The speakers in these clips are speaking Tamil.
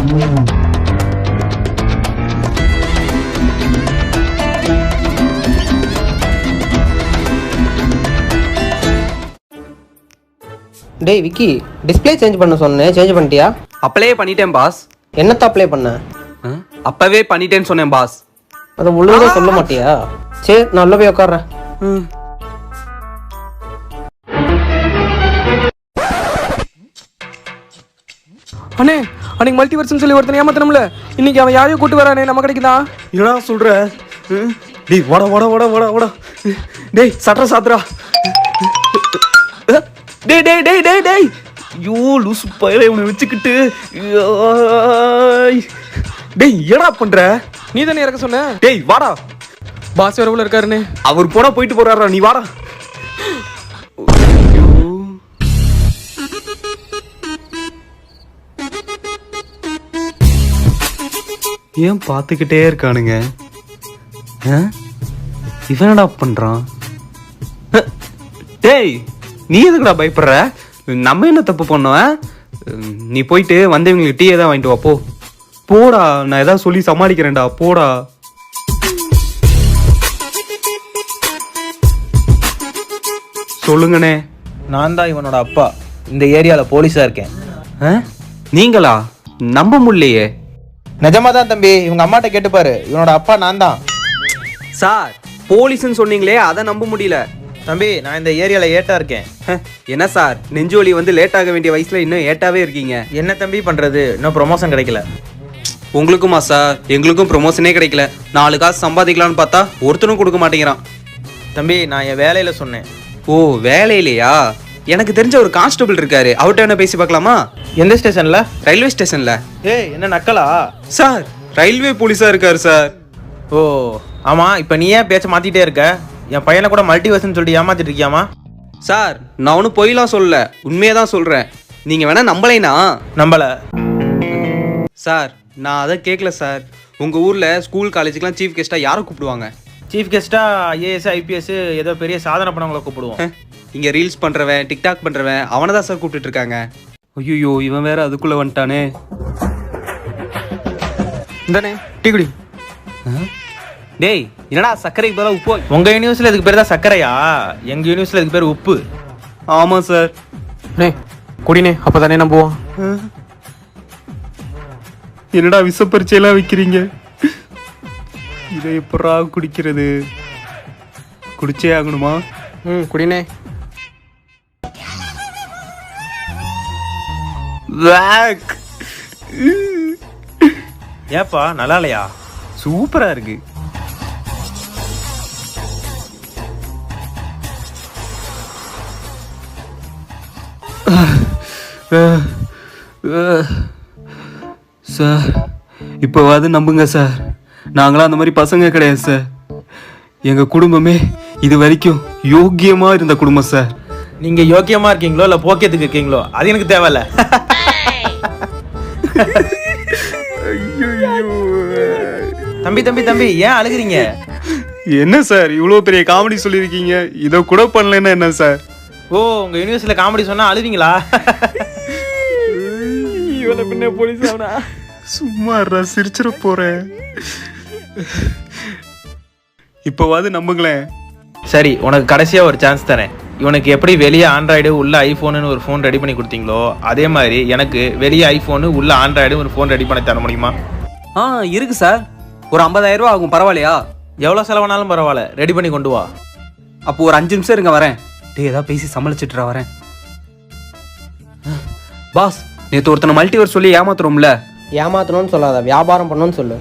டேய் விக்கி, டிஸ்பிளே சேஞ்ச் பண்ண சொன்னேன், சேஞ்ச் பண்ணிட்டியா? அப்ளே பண்ணிட்டேன் பாஸ். என்னத்த அப்ளை பண்ண? அப்பவே பண்ணிட்டேன்னு சொன்னேன் பாஸ். அதை ஒழுங்கா சொல்ல மாட்டியா? சரி, நான் போய் உட்கார்றேன். அண்ணே, அன்னைக்கு மல்டிவர்ஸ்னு சொல்லி ஒருத்தனை ஏமாத்தணும்ல, இன்னைக்கு அவன் யாரையும் கூட்டு வரானே நம்ம கிடைக்குதான். என்னடா சொல்ற? டேய் வாடா வாடா வாடா வாடா வாடா. டேய் சட்ற சாத்ரா. டேய் டேய் டேய் டேய் டேய். ஐயோ லூசு பையலே உன்னை வச்சுக்கிட்டு. டேய் என்னடா பண்ற? நீ தானே இறக்க சொன்ன. டேய் வாடா. பாஸ் வேற உள்ள இருக்காருன்னு. அவர் போனா போயிட்டு போறாரா, நீ வாடா. ஏன் பார்த்துக்கிட்டே இருக்கானுங்க? இவனடா பண்றான்? டேய் நீ எதுக்குடா பயப்படுற? நம்ம என்ன தப்பு பண்ணோம்? நீ போயிட்டு வந்தவங்களுக்கு டீ ஏதாவது வாங்கிட்டு வா. போடா, நான் ஏதாவது சொல்லி சமாளிக்கிறேன்டா. போடா. சொல்லுங்கண்ணே. நான் தான் இவனோட அப்பா. இந்த ஏரியால போலீஸா இருக்கேன். நீங்களா? நம்ப முடியலையே. நிஜமா தான் தம்பி, இவங்க அம்மாட்ட கேட்டுப்பாரு. இவனோட அப்பா நான் தான். சார் போலீஸ்ன்னு சொன்னீங்களே, அதை நம்ப முடியல. தம்பி, நான் இந்த ஏரியால ஏட்டா இருக்கேன். என்ன சார், நெஞ்சோலி வந்து லேட் ஆக வேண்டிய வயசுல இன்னும் ஏட்டாவே இருக்கீங்க. என்ன தம்பி பண்றது, இன்னும் ப்ரொமோஷன் கிடைக்கல. உங்களுக்குமா சார்? எங்களுக்கும் ப்ரொமோஷனே கிடைக்கல. 4 காசு சம்பாதிக்கலாம்னு பார்த்தா ஒருத்தனும் கொடுக்க மாட்டேங்கிறான். தம்பி, நான் என் வேலையில சொன்னேன். ஓ வேலையிலையா? எனக்கு தெரிஞ்ச ஒரு கான்ஸ்டபிள் இருக்காரு, அவர்கிட்ட என்ன பேசி பார்க்கலாமா? எந்த ஸ்டேஷன்ல? ரயில்வே ஸ்டேஷன்ல. ஏய் என்ன நக்கலா? சார் ரயில்வே போலீஸா இருக்காரு சார். ஓ ஆமா, இப்ப நீ ஏன் பேச்ச மாத்திட்டே இருக்க? என் பையனை கூட மல்டிவர்ஸ்னு சொல்லிட்டு ஏமாத்திட்டு இருக்கியாமா? சார் நான் ஒன்றும் பொய்லாம் சொல்லல, உண்மையை தான் சொல்றேன். நீங்க வேணா நம்பலைனா? நம்பல சார். நான் அதை கேட்கல சார். உங்க ஊர்ல ஸ்கூல் காலேஜுக்குலாம் சீஃப் கெஸ்டா யாரை கூப்பிடுவாங்க? சீஃப் கெஸ்டா ஐஏஎஸ் ஐபிஎஸ் ஏதோ பெரிய சாதனை பண்ணவங்களை கூப்பிடுவோம். இங்க ரீல்ஸ் பண்றவன் டிக்டாக் பண்றவன் அவனை தான் சார் கூப்பிட்டு இருக்காங்க. ஐயோ இவன் வேற அதுக்குள்ள வந்துட்டானே. இந்தானே டீ குடி. டேய் என்னடா சர்க்கரைக்கு பதிலா உப்பு? உங்க யூனிவர்ஸ்ல இதுக்கு பேர் தான் சர்க்கரையா? எங்க யூனிவர்ஸ்ல இதுக்கு பேர் உப்பு. ஆமா சார். அண்ணே குடினே, அப்பதானே நம்புவோம். என்னடா விஷப்பரிச்சையெல்லாம் வைக்கிறீங்க? இதை எப்படா குடிக்கிறது? குடிச்சே ஆகணுமா? குடினே. ஏப்பா நல்லா இல்லையா? சூப்பரா இருக்கு. சார் இப்போவாது நம்புங்க சார், நாங்களாம் அந்த மாதிரி பசங்க கிடையாது சார். எங்க குடும்பமே இது வரைக்கும் யோக்கியமா இருந்த குடும்பம் சார். நீங்க யோக்கியமா இருக்கீங்களோ இல்ல போக்கியத்துக்கு இருக்கீங்களோ அது எனக்கு தேவையில்ல. தம்பி தம்பி தம்பி ஏன் அழுகுறீங்க? என்ன சார் இவ்வளோ பெரிய காமெடி சொல்லியிருக்கீங்க, இதை கூட பண்ணலன்னா என்ன சார்? ஓ உங்க யூனிவர்சிட்டியில காமெடி சொன்னா அழுவீங்களா? இவனை பின்ன போலீஸ் ஆவனா? சும்மா சிரிச்சிட போறேன். இப்போவாது நம்புங்களேன். சரி, உனக்கு கடைசியா ஒரு சான்ஸ் தரேன். இவனுக்கு எப்படி வெளியே ஆண்ட்ராய்டு உள்ள ஐஃபோனு ஒரு ஃபோன் ரெடி பண்ணி கொடுத்தீங்களோ அதே மாதிரி எனக்கு வெளியே ஐஃபோனு உள்ள ஆண்ட்ராய்டு ஒரு ஃபோன் ரெடி பண்ணி தர முடியுமா? இருக்கு சார். ஒரு 50,000 ரூபா ஆகும், பரவாயில்லையா? எவ்வளோ செலவானாலும் பரவாயில்ல, ரெடி பண்ணி கொண்டு வா. அப்போ ஒரு 5 நிமிஷம் இருங்க, வரேன். டேய் ஏதாவது பேசி சமாளிச்சுட்டு வரேன். பாஸ் நேற்று ஒருத்தனை மல்டிவர் சொல்லி ஏமாத்துறோம்ல. ஏமாத்தணும்னு சொல்லாத, வியாபாரம் பண்ணணும்னு சொல்லு.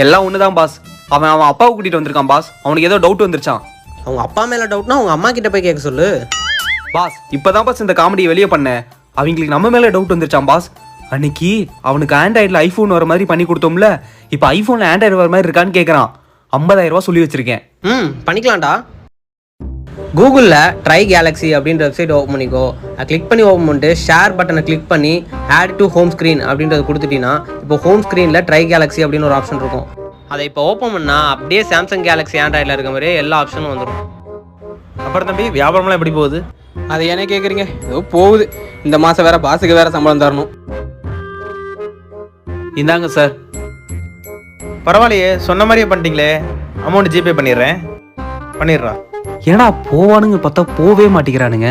எல்லாம் ஒண்ணுதான் பாஸ். அவன் அப்பாவை கூட்டிட்டு வந்திருக்கான் பாஸ். அவனுக்கு ஏதோ டவுட் வந்துருச்சான். அவங்க அப்பா மேல டவுட்னா அவங்க அம்மா கிட்ட போய் கேட்க சொல்லு. பாஸ் இப்பதான் பாஸ் இந்த காமெடியை வெளியே பண்ணேன். அவங்களுக்கு நம்ம மேல டவுட் வந்துருச்சான் பாஸ். அன்னைக்கு அவனுக்கு ஆண்ட்ராய்டில் ஐஃபோன் வர மாதிரி பண்ணி கொடுத்தோம்ல, இப்போ ஐஃபோனில் ஆண்ட்ராய்டு வர மாதிரி இருக்கான்னு கேட்குறான். 50,000 ரூபா சொல்லி வச்சிருக்கேன். பண்ணிக்கலாம்டா. கூகுளில் ட்ரை கேலக்ஸி அப்படின்ற வெப்சைட் ஓப்பன் பண்ணிக்கோ. கிளிக் பண்ணி ஓப்பன் பண்ணிட்டு ஷேர் பட்டனை கிளிக் பண்ணி ஆட் டு ஹோம் ஸ்க்ரீன் அப்படின்றத கொடுத்துட்டீங்கன்னா இப்போ ஹோம் ஸ்க்ரீனில் ட்ரை கேலக்ஸி அப்படின்னு ஒரு ஆப்ஷன் இருக்கும். அதை இப்போ ஓப்பன் பண்ணால் அப்படியே சாம்சங் கேலக்ஸி ஆண்ட்ராய்டில் இருக்க மாதிரி எல்லா ஆப்ஷனும் வந்துடும். அப்புறம் தம்பி வியாபாரம்லாம் எப்படி போகுது? அதை ஏனே கேட்குறீங்க? ஏதோ போகுது. இந்த மாதம் வேற பாஸுக்கு வேற சம்பளம் தரணும். இந்தாங்க சார். பரவாயில்லையே, சொன்ன மாதிரியே பண்ணிட்டீங்களே. Amount GPay பண்ணிடுறா. ஏன்னா போவானுங்க பார்த்தா போவே மாட்டேங்கிறானுங்க.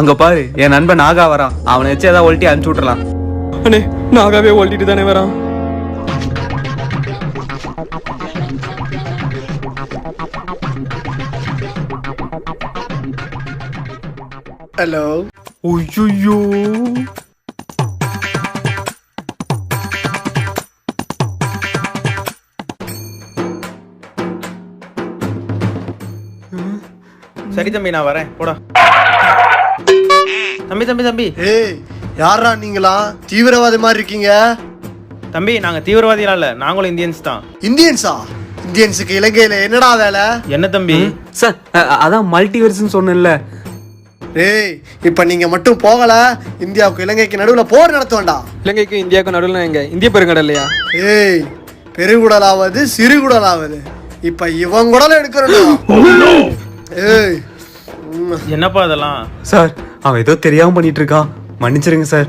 அங்க பாரு, என் நண்பன் நாகா வரான். அவனை வச்சு ஏதாவது ஒல்ட்டி அனுப்பிச்சு விட்டுறலாம். அண்ணே நாகாவே ஓட்டிட்டு தானே வரான். ஹலோ. ஐயோ, சரி தம்பி, நான் வரேன். போடா தம்பி. தம்பி தம்பி ஏய், யாரா நீங்களா? தீவிரவாதி மாதிரி இருக்கீங்க. தம்பி, நாங்க தீவிரவாதிலாம் இல்ல, நாங்களும் இந்தியன்ஸ் தான். இந்தியன்ஸா? இந்தியன்ஸுக்கு இலங்கையில என்னடா வேலை? என்ன தம்பி? சார் அதான் மல்டிவர்ஸ்னு சொன்னேன்ல. ஏய், இப்ப நீங்க மட்டும் போகல, இந்தியாவுக்கு இலங்கைக்கு நடுவுல போர் நடத்த வேண்டாம். இலங்கைக்கும் இந்தியாவுக்கும் நடுவில் எங்க இந்திய பெருங்கடல் இல்லையா? ஏய், பெருங்குடலாவது சிறுகுடலாவது, இப்ப இவன் குடல எடுக்கிறோம். ஏய், என்னப்பா அதெல்லாம்? சார் அவன் ஏதோ தெரியாம பண்ணிட்டு இருக்கான், மன்னிச்சிருங்க சார்.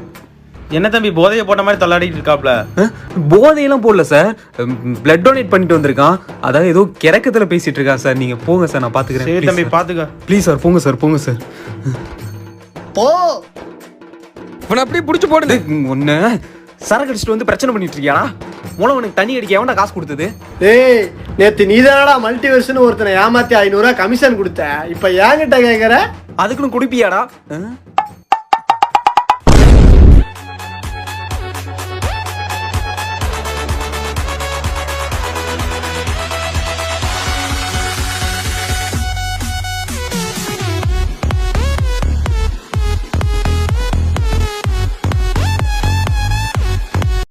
என்ன தம்பி, போதையை போட்ட மாதிரி தள்ளாடிட்டு இருக்காப்ல? போதையெல்லாம் போடல சார், பிளட் டொனேட் பண்ணிட்டு வந்திருக்கான். அதாவது ஏதோ கிறக்கத்துல பேசிட்டு இருக்கான் சார். நீங்க போங்க சார், நான் பாத்துக்கிறேன். சரி தம்பி, பாத்துக்க. ப்ளீஸ் சார், போங்க சார், போங்க சார். போ. இவனை அப்படியே பிடிச்சி போடுது. ஒன்னு சரக்கு அடிச்சுட்டு வந்து பிரச்சனை பண்ணிட்டு இருக்கியாடா? மூலம் உனக்கு தண்ணி அடிக்க எவன்டா காசு கொடுத்தது? ஏய், நேத்து நீதானடா மல்டிவர்ஸ்னு ஒருத்தனை ஏமாத்தி 500 ரூபாய் கமிஷன் கொடுத்த. இப்ப ஏங்கிட்ட கேக்குற? அதுக்குன்னு குடிப்பியாடா?